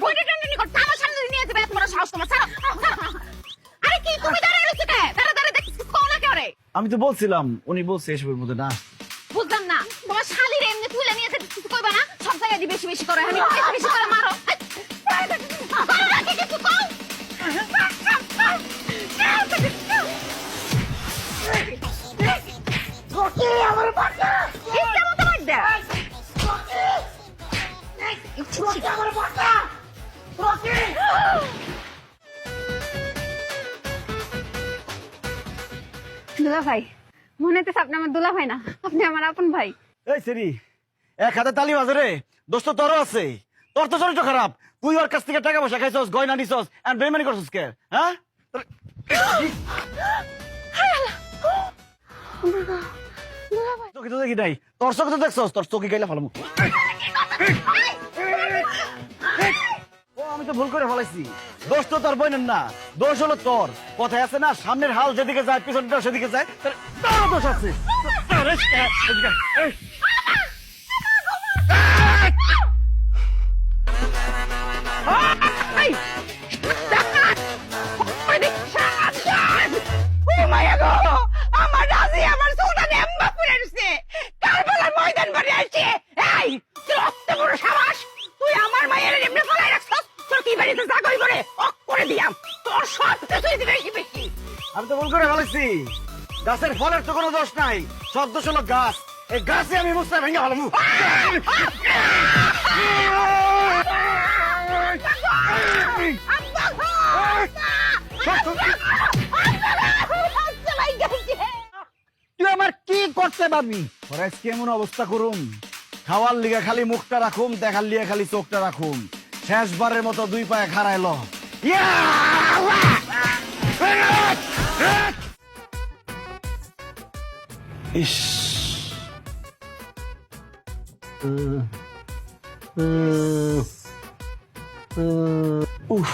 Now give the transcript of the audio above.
বইটা টেনে কর আমার সামনে নিয়ে যেতে তোমার সাহস তোমার ছাড়ো আরে কি তুমি দাঁড়ায় রইছো কে দাঁড়া দেখছিস কোন না করে আমি তো বলছিলাম উনি বলছে এসবের মধ্যে না বুঝলাম না তোমার শালীর এমনি তুলে নিয়ে যেতে কিছু কইবা না সব জায়গায় বেশি বেশি করে আমি বেশি বেশি করে মারো আমার বাচ্চা ইচ্ছা মতো মার দে আমার বাচ্চা দুলা ভাই মনে হচ্ছে আপনি আমার দুলা ভাই না আপনি আমার আপন ভাই এই সেরি এক হাতে তালি বাজে রে দোস্ত তোরও আছে তোর তো চরিত্র খারাপ তুই ওর কাছ থেকে টাকা পয়সা খাইছস গয়না নিছস আর বেইমানি করছস কে হ্যাঁ চোখে তো দেখি নাই তোর চোখে তো দেখছস তোর চোখে গাইলে ভালো মুখ ও আমি তো ভুল করে ফেলাইছি দোষ তো তোর বইনের না দোষ হলো তোর কথায় আছে না সামনের হাল যেদিকে যায় পিছনটা সেদিকে যায় তোরও দোষ আছে আমার রাজি আমার সুলতান এম্বা পুরে দিছে কারবালার ময়দান ভরে আছে এই রক্ত বড় সাবাস তুই আমার মায়ের এমনি ফলাই রাখছস তোর কি বাড়িতে যা কই করে অক করে দিয়াম তোর সব কিছুই দিবে বেশি আমি তো ভুল করে ফেলেছি গাছের ফলের তো কোনো দোষ নাই সব দোষ হলো গাছ এই গাছে আমি মুস্তা ভেঙে ভালো তুই আমার কি করতে পারবি ফরাজ কেমন অবস্থা করুম খাওয়ার লিগে খালি মুখটা রাখুম দেখার লিগে খালি চোখটা রাখুম শেষবারের মতো দুই পায়ে খাড়াইল ইস উফ